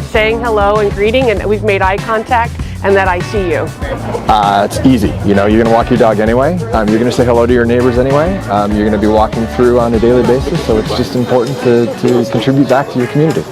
saying hello and greeting, and that we've made eye contact, and that I see you? It's easy. You know, you're going to walk your dog anyway. You're going to say hello to your neighbors anyway. You're going to be walking through on a daily basis, so it's just important to contribute back to your community.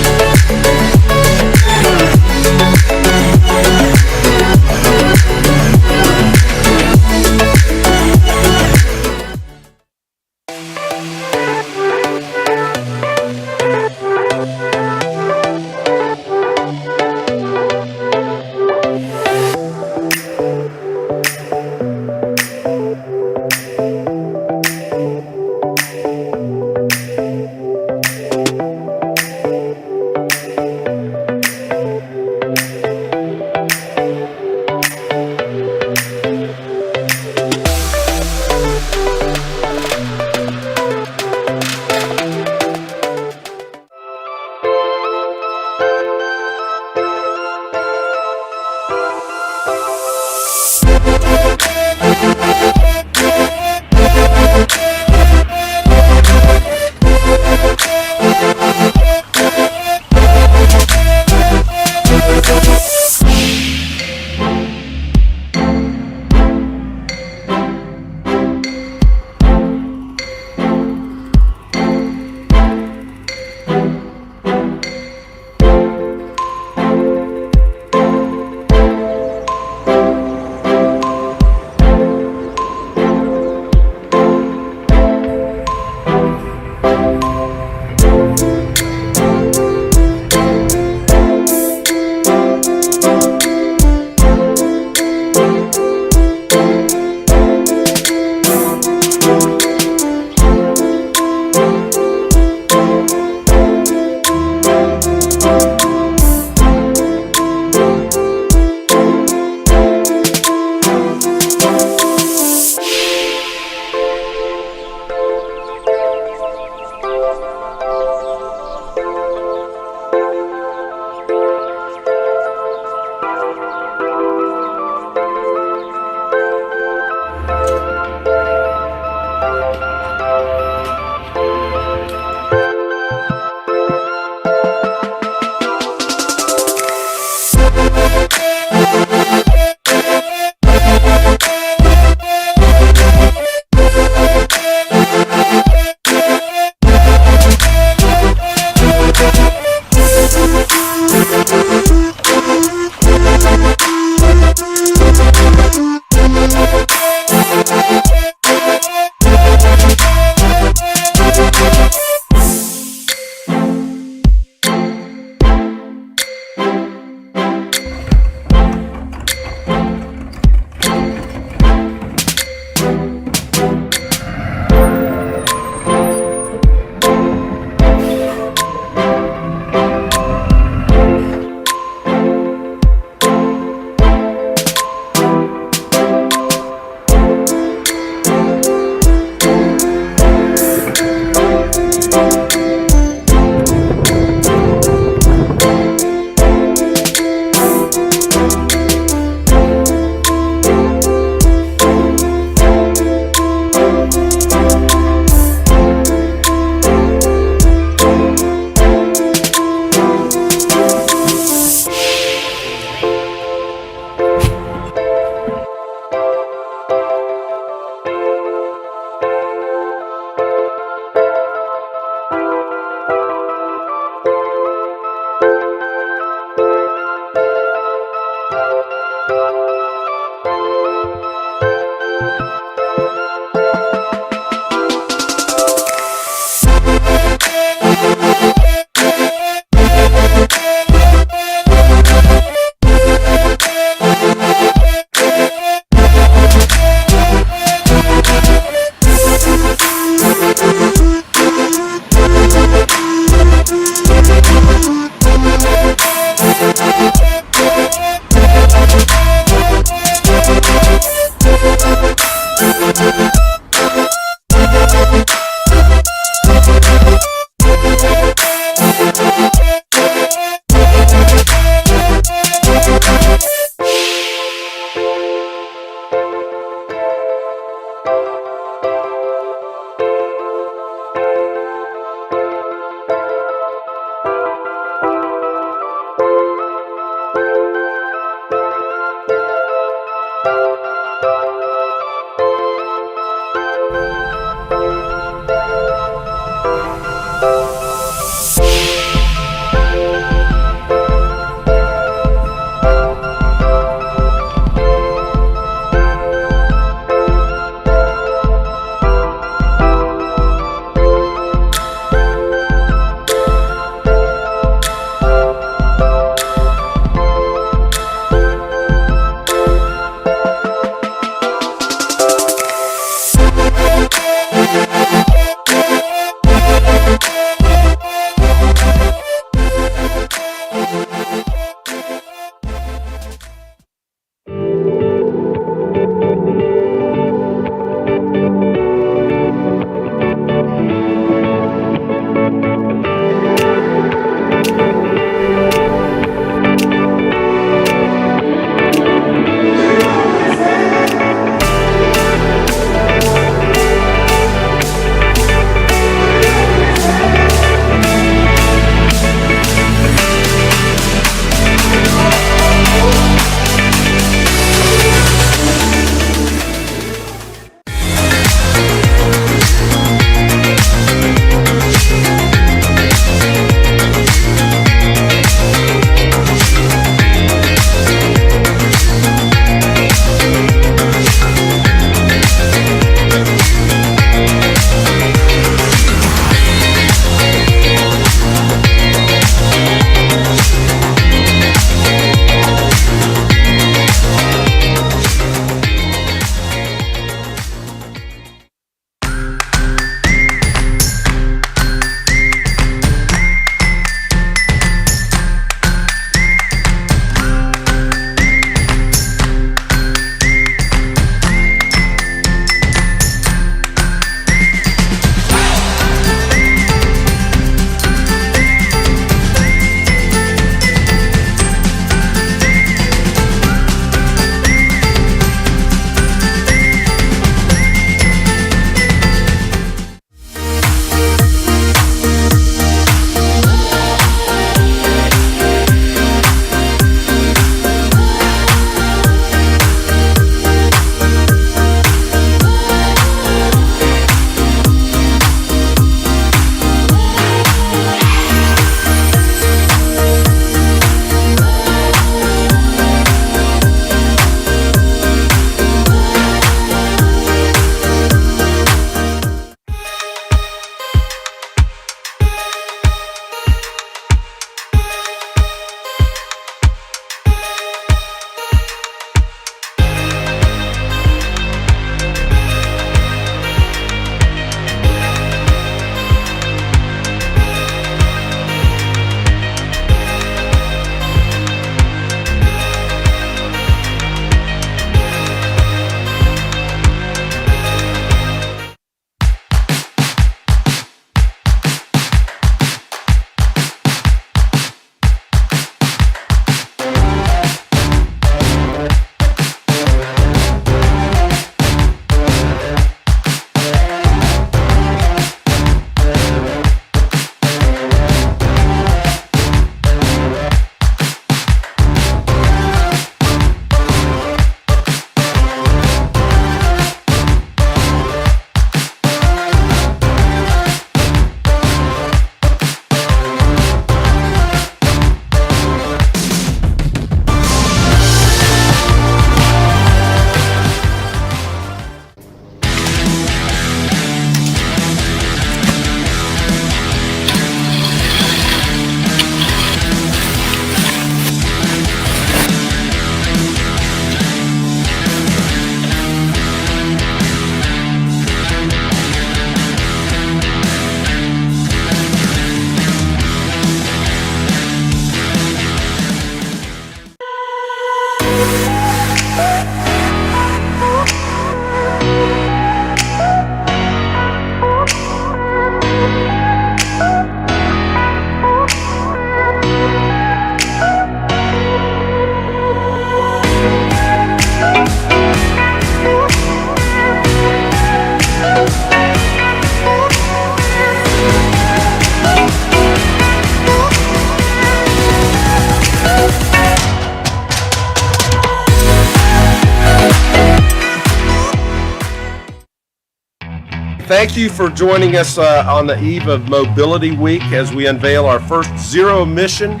Thank you for joining us on the eve of Mobility Week as we unveil our first zero-emission,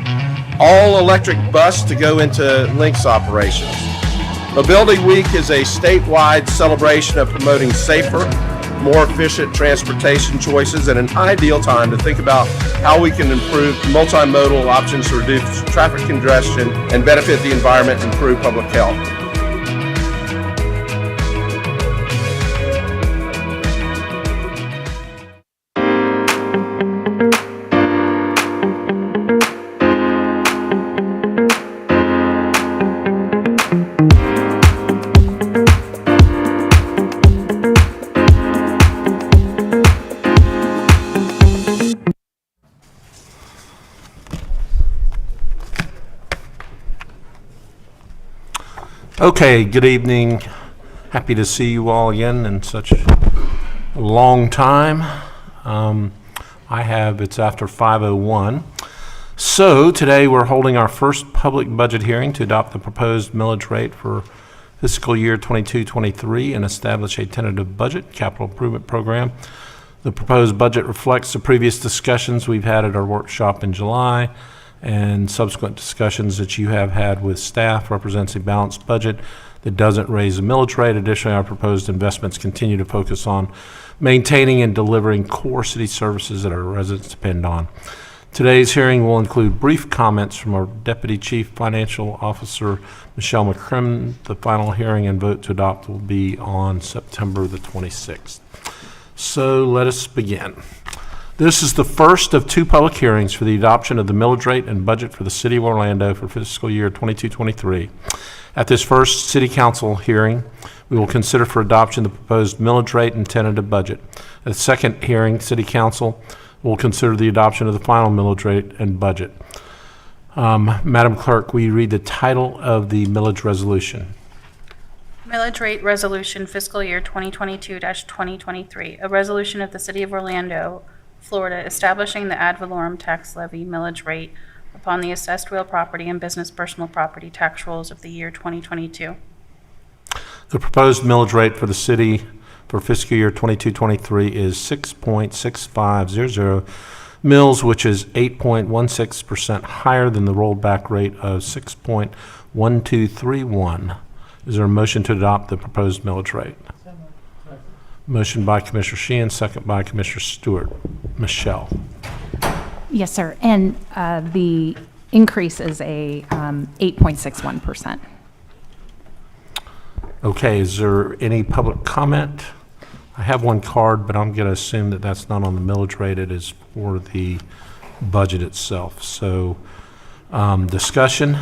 all-electric bus to go into Lynx operations. Mobility Week is a statewide celebration of promoting safer, more efficient transportation choices and an ideal time to think about how we can improve multimodal options to reduce traffic congestion and benefit the environment and improve public health. Okay, good evening. Happy to see you all again in such a long time. It's after 5:01. So today we're holding our first public budget hearing to adopt the proposed millage rate for fiscal year 22-23 and establish a tentative budget capital improvement program. The proposed budget reflects the previous discussions we've had at our workshop in July and subsequent discussions that you have had with staff, represents a balanced budget that doesn't raise the millage rate. Additionally, our proposed investments continue to focus on maintaining and delivering core city services that our residents depend on. Today's hearing will include brief comments from our Deputy Chief Financial Officer, Michelle McCrimmon. The final hearing and vote to adopt will be on September the 26th. So let us begin. This is the first of two public hearings for the adoption of the millage rate and budget for the City of Orlando for fiscal year 22-23. At this first City Council hearing, we will consider for adoption the proposed millage rate and tentative budget. At the second hearing, City Council will consider the adoption of the final millage rate and budget. Madam Clerk, will you read the title of the millage resolution? Millage rate resolution fiscal year 2022-2023, a resolution of the City of Orlando, Florida, establishing the ad valorem tax levy millage rate upon the assessed real property and business personal property tax rolls of the year 2022. The proposed millage rate for the city for fiscal year 22-23 is 6.6500 mills, which is 8.16% higher than the rolled back rate of 6.1231. Is there a motion to adopt the proposed millage rate? Motion by Commissioner Sheehan, second by Commissioner Stewart. Michelle. Yes, sir. And the increase is a 8.61%. Okay, is there any public comment? I have one card, but I'm going to assume that that's not on the millage rate. It is for the budget itself. So discussion,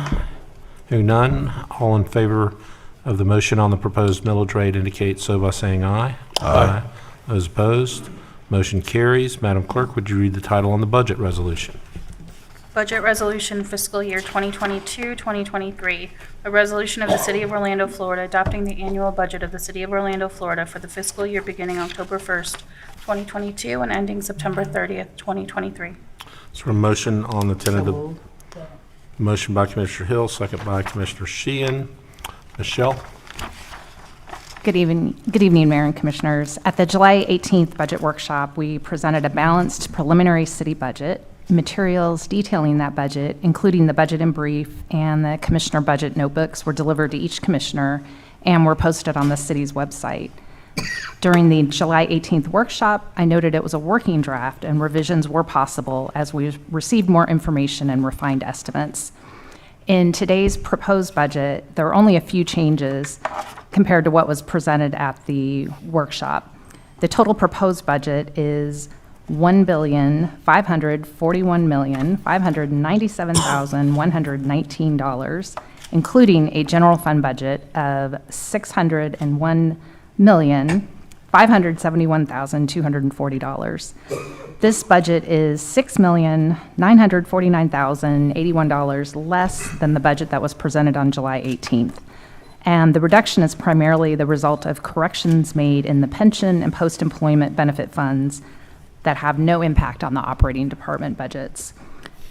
hearing none. All in favor of the motion on the proposed millage rate indicate so by saying aye. Aye. Those opposed, motion carries. Madam Clerk, would you read the title on the budget resolution? Budget resolution fiscal year 2022-2023, a resolution of the City of Orlando, Florida, adopting the annual budget of the City of Orlando, Florida for the fiscal year beginning October 1st, 2022 and ending September 30th, 2023. Is there a motion on the tentative? Motion by Commissioner Hill, second by Commissioner Sheehan. Michelle? Good evening, Mayor and Commissioners. At the July 18th budget workshop, we presented a balanced preliminary city budget. Materials detailing that budget, including the budget in brief and the commissioner budget notebooks, were delivered to each commissioner and were posted on the city's website. During the July 18th workshop, I noted it was a working draft and revisions were possible as we received more information and refined estimates. In today's proposed budget, there are only a few changes compared to what was presented at the workshop. The total proposed budget is $1,541,597,119, including a general fund budget of $601,571,240. This budget is $6,949,081 less than the budget that was presented on July 18th. And the reduction is primarily the result of corrections made in the pension and post-employment benefit funds that have no impact on the operating department budgets.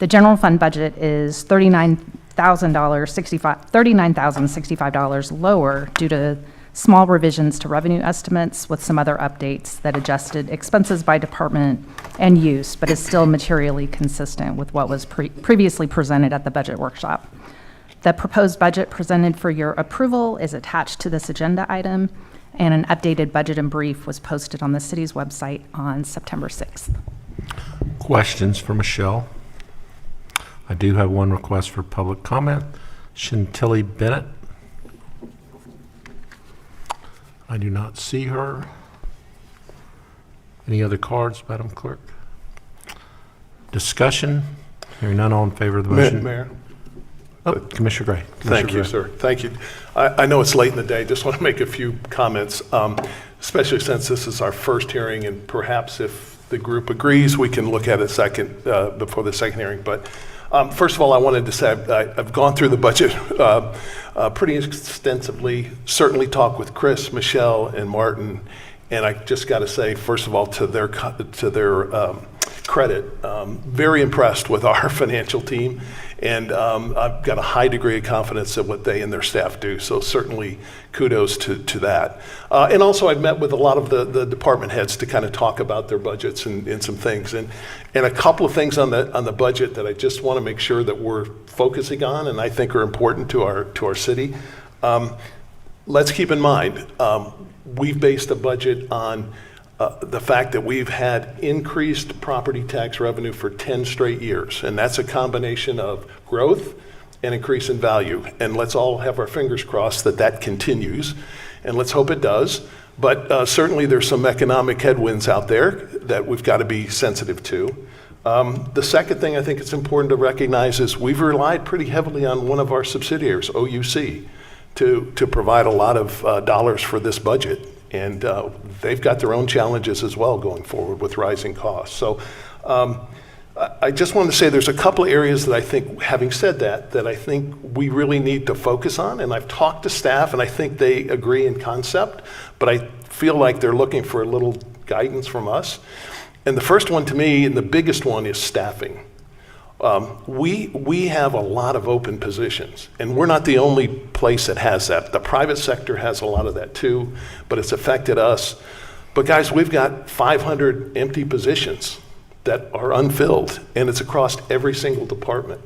The general fund budget is $39,065 lower due to small revisions to revenue estimates with some other updates that adjusted expenses by department and use, but is still materially consistent with what was previously presented at the budget workshop. The proposed budget presented for your approval is attached to this agenda item, and an updated budget and brief was posted on the city's website on September 6th. Questions for Michelle? I do have one request for public comment. Chantilly Bennett. I do not see her. Any other cards, Madam Clerk? Discussion? Hearing none, all in favor of the motion? Mayor? Oh, Commissioner Gray. Thank you, sir. Thank you. I know it's late in the day. Just want to make a few comments, especially since this is our first hearing, and perhaps if the group agrees, we can look at it second before the second hearing. But first of all, I wanted to say I've gone through the budget pretty extensively, certainly talked with Chris, Michelle, and Martin, and I just got to say, first of all, to their credit, very impressed with our financial team, and I've got a high degree of confidence in what they and their staff do, so certainly kudos to that. And also I've met with a lot of the department heads to kind of talk about their budgets and some things, and a couple of things on the budget that I just want to make sure that we're focusing on and I think are important to our city. Let's keep in mind, we've based a budget on the fact that we've had increased property tax revenue for 10 straight years, and that's a combination of growth and increase in value. And let's all have our fingers crossed that that continues, and let's hope it does. But certainly there's some economic headwinds out there that we've got to be sensitive to. The second thing I think it's important to recognize is we've relied pretty heavily on one of our subsidiaries, OUC, to provide a lot of dollars for this budget. And they've got their own challenges as well going forward with rising costs. So I just wanted to say there's a couple of areas that I think, having said that I think we really need to focus on. And I've talked to staff and I think they agree in concept, but I feel like they're looking for a little guidance from us. And the first one to me, and the biggest one, is staffing. We have a lot of open positions, and we're not the only place that has that. The private sector has a lot of that too, but it's affected us. But guys, we've got 500 empty positions that are unfilled, and it's across every single department.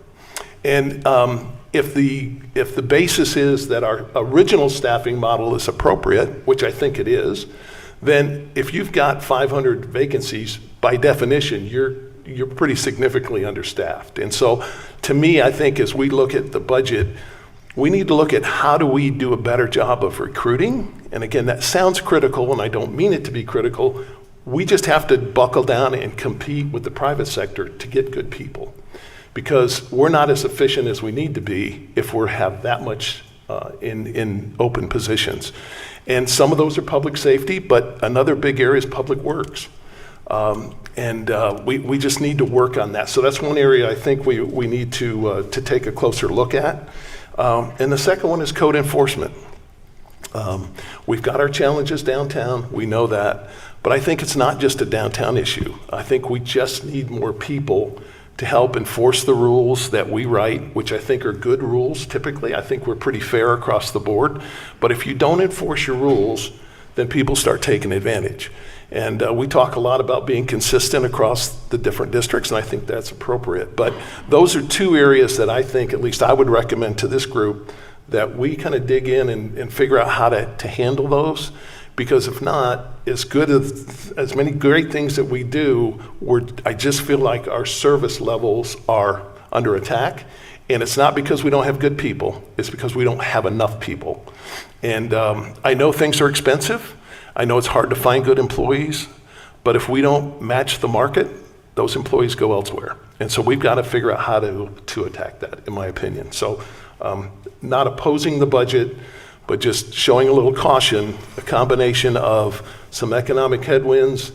And if the basis is that our original staffing model is appropriate, which I think it is, then if you've got 500 vacancies, by definition, you're pretty significantly understaffed. And so to me, I think as we look at the budget, we need to look at how do we do a better job of recruiting. And again, that sounds critical, and I don't mean it to be critical. We just have to buckle down and compete with the private sector to get good people, because we're not as efficient as we need to be if we have that much in open positions. And some of those are public safety, but another big area is public works. We just need to work on that. So that's one area I think we need to take a closer look at. And the second one is code enforcement. We've got our challenges downtown, we know that, but I think it's not just a downtown issue. I think we just need more people to help enforce the rules that we write, which I think are good rules typically. I think we're pretty fair across the board. But if you don't enforce your rules, then people start taking advantage. And we talk a lot about being consistent across the different districts, and I think that's appropriate. But those are two areas that I think, at least I would recommend to this group, that we kind of dig in and figure out how to handle those. Because if not, as good as many great things that we do, I just feel like our service levels are under attack. And it's not because we don't have good people, it's because we don't have enough people. And I know things are expensive. I know it's hard to find good employees, but if we don't match the market, those employees go elsewhere. And so we've got to figure out how to attack that, in my opinion. So not opposing the budget, but just showing a little caution, a combination of some economic headwinds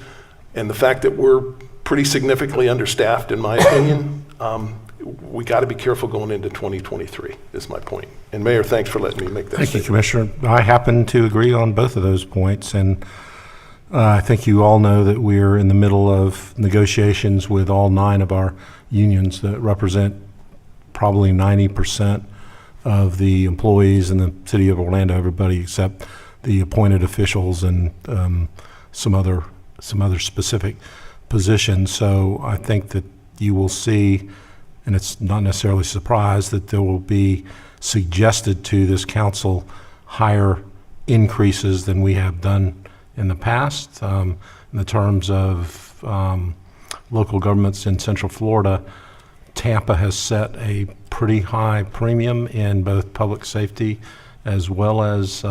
and the fact that we're pretty significantly understaffed, in my opinion. We got to be careful going into 2023, is my point. And Mayor, thanks for letting me make that Thank you, statement. Commissioner. I happen to agree on both of those points, and I think you all know that we're in the middle of negotiations with all 9 of our unions that represent probably 90% of the employees in the city of Orlando, everybody except the appointed officials and some other specific positions. So I think that you will see, and it's not necessarily a surprise, that there will be suggested to this council higher increases than we have done in the past. In the terms of local governments in Central Florida, Tampa has set a pretty high premium in both public safety as well as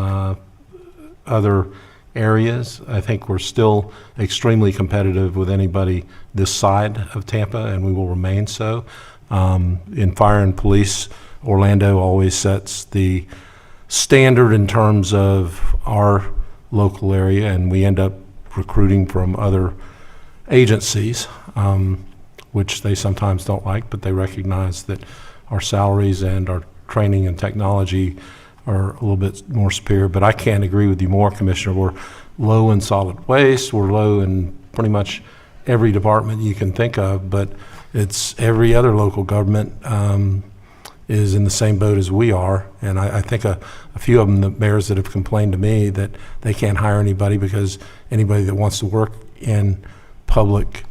other areas. I think we're still extremely competitive with anybody this side of Tampa, and we will remain so. In fire and police, Orlando always sets the standard in terms of our local area, and we end up recruiting from other agencies, which they sometimes don't like, but they recognize that our salaries and our training and technology are a little bit more superior. But I can't agree with you more, Commissioner. We're low in solid waste. We're low in pretty much every department you can think of, but it's every other local government is in the same boat as we are. And I think a few of them, the mayors that have complained to me that they can't hire anybody because anybody that wants to work in public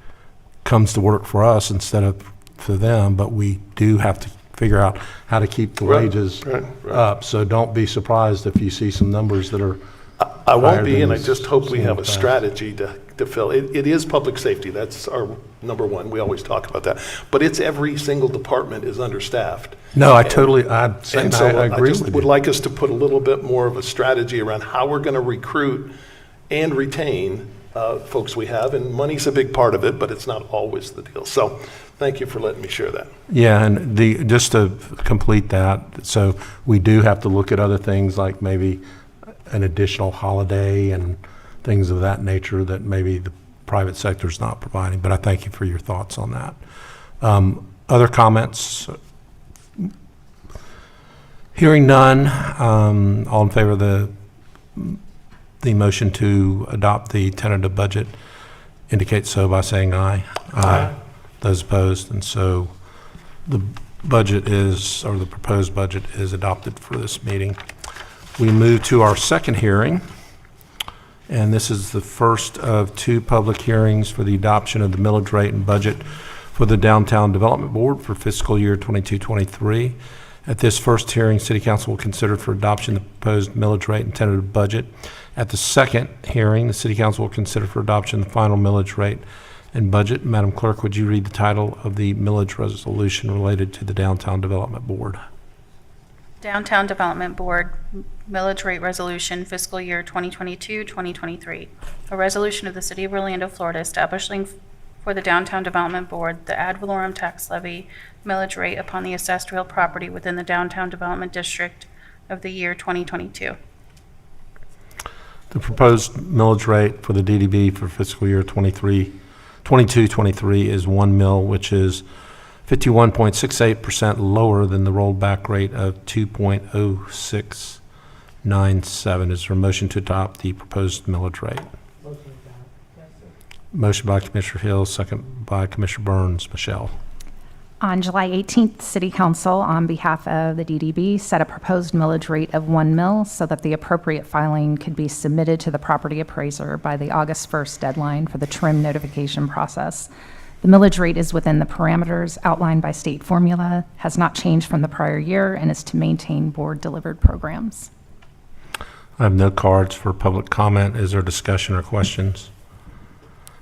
comes to work for us instead of for them. But we do have to figure out how to keep the wages up. So don't be surprised if you see some numbers that are I won't be, than and I is just hope we seen have in a the past. strategy to fill. It is public safety. That's our number one. We always talk about that. But it's every single department is understaffed. No, I agree just with would you. like us to put a little bit more of a strategy around how we're going to recruit and retain folks we have, and money's a big part of it, but it's not always the deal. So thank you for letting me share that. Yeah, and just to complete that, so we do have to look at other things like maybe an additional holiday and things of that nature that maybe the private sector is not providing. But I thank you for your thoughts on that. Other comments? Hearing none, all in favor of the motion to adopt the tentative budget indicate so by saying aye. Aye. Those opposed, and so the budget is, or the proposed budget is adopted for this meeting. We move to our second hearing, and this is the first of two public hearings for the adoption of the millage rate and budget for the Downtown Development Board for fiscal year 22-23. At this first hearing, City Council will consider for adoption the proposed millage rate and tentative budget. At the second hearing, the City Council will consider for adoption the final millage rate and budget. Madam Clerk, would you read the title of the millage resolution related to the Downtown Development Board? Downtown Development Board Millage Rate Resolution Fiscal Year 2022-2023. A resolution of the City of Orlando, Florida, establishing for the Downtown Development Board the ad valorem tax levy millage rate upon the assessed real property within the Downtown Development District of the year 2022. The proposed millage rate for the DDB for fiscal year 22-23 is 1 mil, which is 51.68% lower than the rolled back rate of 2.0697. Is there a motion to adopt the proposed millage rate? Motion by Commissioner Hill, second by Commissioner Burns. Michelle. On July 18th, City Council, on behalf of the DDB, set a proposed millage rate of 1 mil so that the appropriate filing could be submitted to the property appraiser by the August 1st deadline for the trim notification process. The millage rate is within the parameters outlined by state formula, has not changed from the prior year, and is to maintain board-delivered programs. I have no cards for public comment. Is there discussion or questions?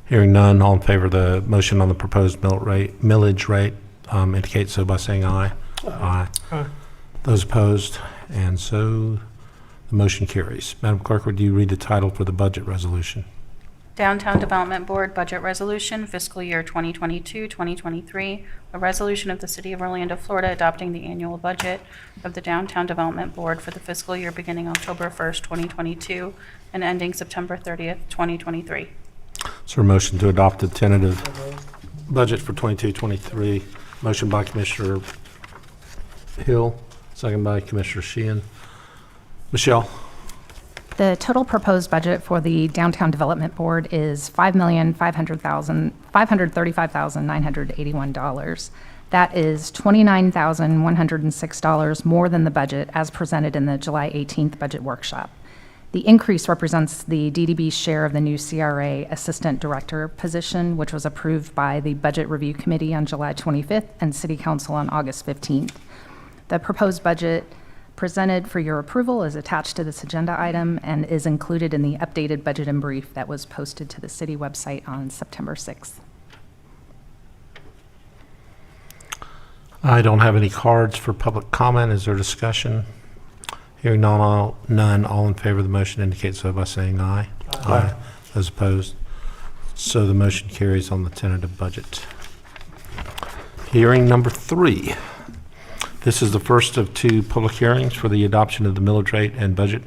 Hearing none, all in favor of the motion on the proposed millage rate indicate so by saying aye. Aye. Those opposed, and so the motion carries. Madam Clerk, would you read the title for the budget resolution? Downtown Development Board Budget Resolution Fiscal Year 2022-2023. A resolution of the City of Orlando, Florida, adopting the annual budget of the Downtown Development Board for the fiscal year beginning October 1st, 2022, and ending September 30th, 2023. Is there a motion to adopt the tentative budget for 22-23? Motion by Commissioner Hill, second by Commissioner Sheehan. Michelle? The total proposed budget for the Downtown Development Board is $5,535,981. That is $29,106 more than the budget as presented in the July 18th budget workshop. The increase represents the DDB's share of the new CRA Assistant Director position, which was approved by the Budget Review Committee on July 25th and City Council on August 15th. The proposed budget presented for your approval is attached to this agenda item and is included in the updated budget and brief that was posted to the city website on September 6th. I don't have any cards for public comment. Is there discussion? Hearing none, all in favor of the motion indicate so by saying aye. Aye. Those opposed? So the motion carries on the tentative budget. Hearing number 3. This is the first of 2 public hearings for the adoption of the millage rate and budget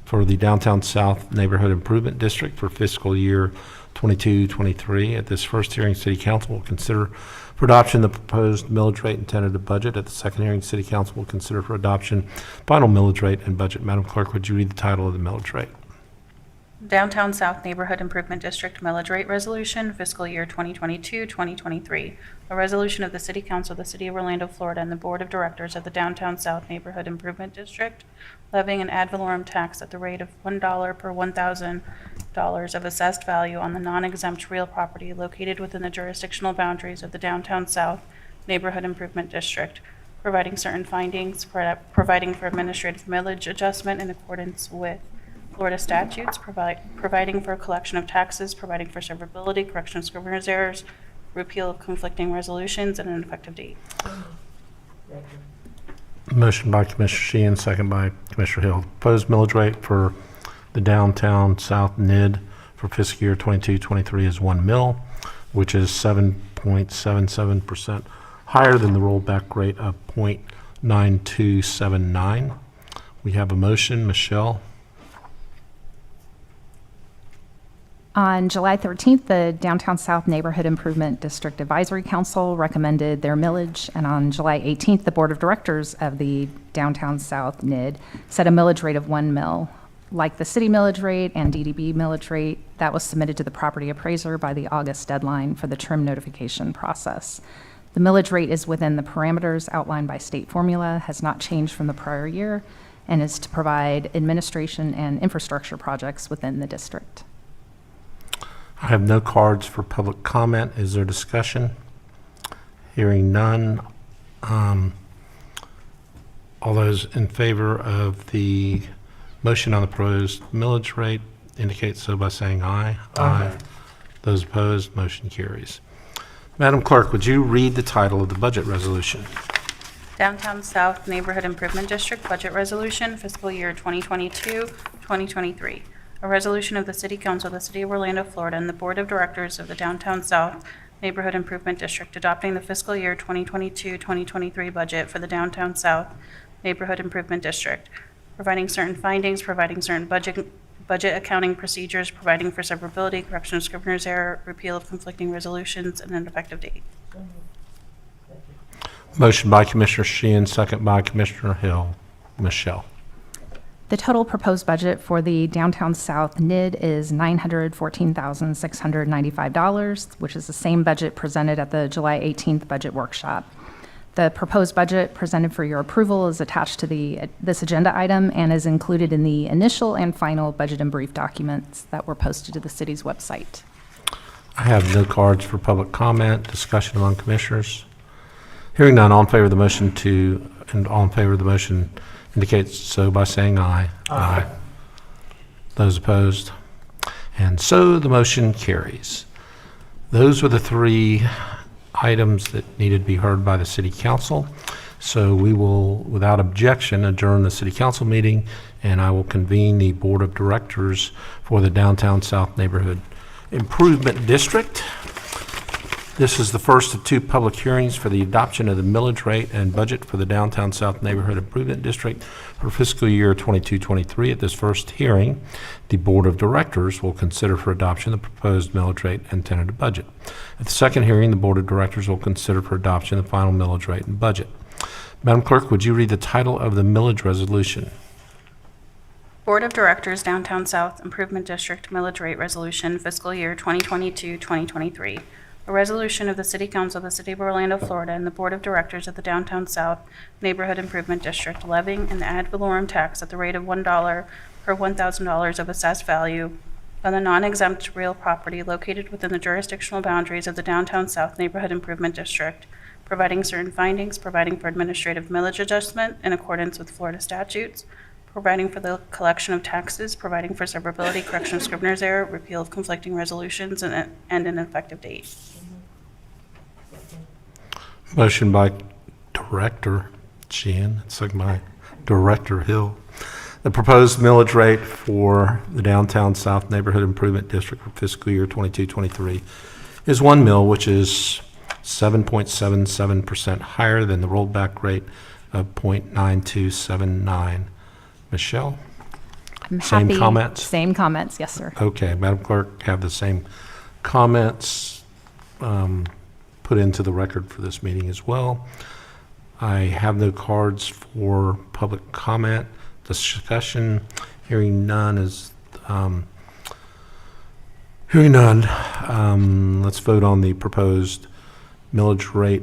for the Downtown South Neighborhood Improvement District for fiscal year 22-23. At this first hearing, City Council will consider for adoption the proposed millage rate and tentative budget. At the second hearing, City Council will consider for adoption final millage rate and budget. Madam Clerk, would you read the title of the millage rate? Downtown South Neighborhood Improvement District Millage Rate Resolution, Fiscal Year 2022-2023. A resolution of the City Council of the City of Orlando, Florida, and the Board of Directors of the Downtown South Neighborhood Improvement District, levying an ad valorem tax at the rate of $1 per $1,000 of assessed value on the non-exempt real property located within the jurisdictional boundaries of the Downtown South Neighborhood Improvement District, providing certain findings, providing for administrative millage adjustment in accordance with Florida statutes, providing for a collection of taxes, providing for severability, correction of scrivener's errors, repeal of conflicting resolutions, and an effective date. Motion by Commissioner Sheehan, second by Commissioner Hill. Proposed millage rate for the Downtown South NID for fiscal year 22-23 is 1 mil, which is 7.77% higher than the rollback rate of 0.9279. We have a motion. Michelle. On July 13th, the Downtown South Neighborhood Improvement District Advisory Council recommended their millage, and on July 18th, the Board of Directors of the Downtown South NID set a millage rate of 1 mil. Like the city millage rate and DDB millage rate, that was submitted to the property appraiser by the August deadline for the trim notification process. The millage rate is within the parameters outlined by state formula, has not changed from the prior year, and is to provide administration and infrastructure projects within the district. I have no cards for public comment. Is there discussion? Hearing none. All those in favor of the motion on the proposed millage rate indicate so by saying aye. Aye. Those opposed, motion carries. Madam Clerk, would you read the title of the budget resolution? Downtown South Neighborhood Improvement District Budget Resolution, Fiscal Year 2022-2023. A resolution of the City Council of the City of Orlando, Florida, and the Board of Directors of the Downtown South Neighborhood Improvement District adopting the fiscal year 2022-2023 budget for the Downtown South Neighborhood Improvement District, providing certain findings, providing certain budget accounting procedures, providing for severability, correction of scrivener's error, repeal of conflicting resolutions, and an effective date. Motion by Commissioner Sheehan, second by Commissioner Hill. Michelle. The total proposed budget for the Downtown South NID is $914,695, which is the same budget presented at the July 18th budget workshop. The proposed budget presented for your approval is attached to this agenda item and is included in the initial and final budget and brief documents that were posted to the city's website. I have no cards for public comment. Discussion among commissioners. Hearing none, all in favor of the motion indicates so by saying aye. Aye. Those opposed? And so the motion carries. Those were the 3 items that needed to be heard by the City Council. So we will, without objection, adjourn the City Council meeting, and I will convene the Board of Directors for the Downtown South Neighborhood Improvement District. This is the first of 2 public hearings for the adoption of the millage rate and budget for the Downtown South Neighborhood Improvement District for fiscal year 22-23. At this first hearing, the Board of Directors will consider for adoption the proposed millage rate and tentative budget. At the second hearing, the Board of Directors will consider for adoption the final millage rate and budget. Madam Clerk, would you read the title of the millage resolution? Board of Directors, Downtown South Improvement District Millage Rate Resolution, Fiscal Year 2022-2023. A resolution of the City Council of the City of Orlando, Florida, and the Board of Directors of the Downtown South Neighborhood Improvement District levying an ad valorem tax at the rate of $1 per $1,000 of assessed value on the non-exempt real property located within the jurisdictional boundaries of the Downtown South Neighborhood Improvement District, providing certain findings, providing for administrative millage adjustment in accordance with Florida statutes, providing for the collection of taxes, providing for severability, correction of Scrivener's error, repeal of conflicting resolutions, and an effective date. Motion by Director Sheehan, second by Director Hill. The proposed millage rate for the Downtown South Neighborhood Improvement District for fiscal year 22-23 is 1 mil, which is 7.77% higher than the rollback rate of 0.9279. Michelle? I'm Same happy- comments? Same comments, yes, sir. Okay, Madam Clerk, have the same comments put into the record for this meeting as well. I have no cards for public comment, discussion. Hearing none is, let's vote on the proposed millage rate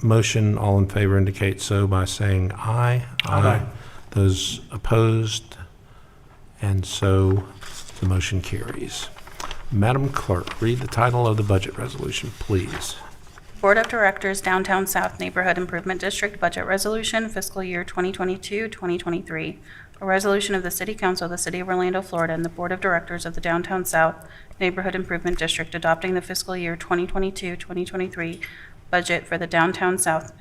motion. All in favor indicate so by saying aye. Aye. Those opposed, and so the motion carries. Madam Clerk, read the title of the budget resolution, please. Board of Directors, Downtown South Neighborhood Improvement District Budget Resolution, Fiscal Year 2022-2023. A resolution of the City Council of the City of Orlando, Florida, and the Board of Directors of the Downtown South Neighborhood Improvement District adopting the fiscal year 2022-2023 budget for the Downtown South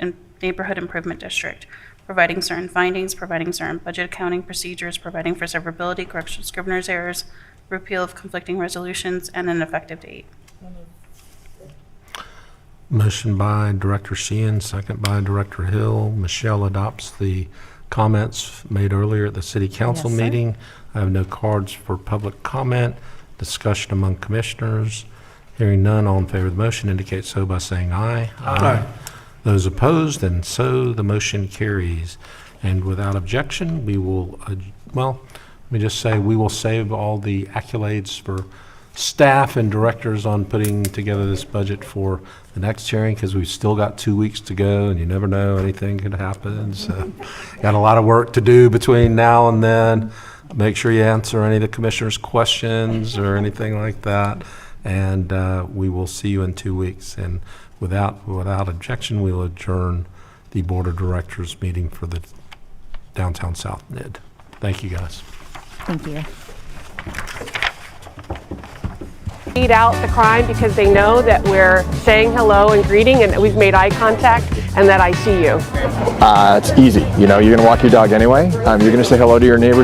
Neighborhood Improvement District, providing certain findings, providing certain budget accounting procedures, providing for severability, correction of Scrivener's errors, repeal of conflicting resolutions, and an effective date. Motion by Director Sheehan, second by Director Hill. Michelle adopts the comments made earlier at the City Council Yes, sir. meeting. I have no cards for public comment. Discussion among commissioners. Hearing none, all in favor of the motion indicate so by saying aye. Aye. Those opposed, and so the motion carries. And without objection, we will, well, let me just say, we will save all the accolades for staff and directors on putting together this budget for the next hearing, because we've still got 2 weeks to go, and you never know, anything could happen. So got a lot of work to do between now and then. Make sure you answer any of the commissioners' questions or anything like that. And we will see you in 2 weeks. And without objection, we will adjourn the Board of Directors meeting for the Downtown South NID. Thank you, guys. Thank you. Beat out the crime because they know that we're saying hello and greeting and that we've made eye contact and that I see you. It's easy. You know, you're going to walk your dog anyway. You're going to say hello to your neighbors.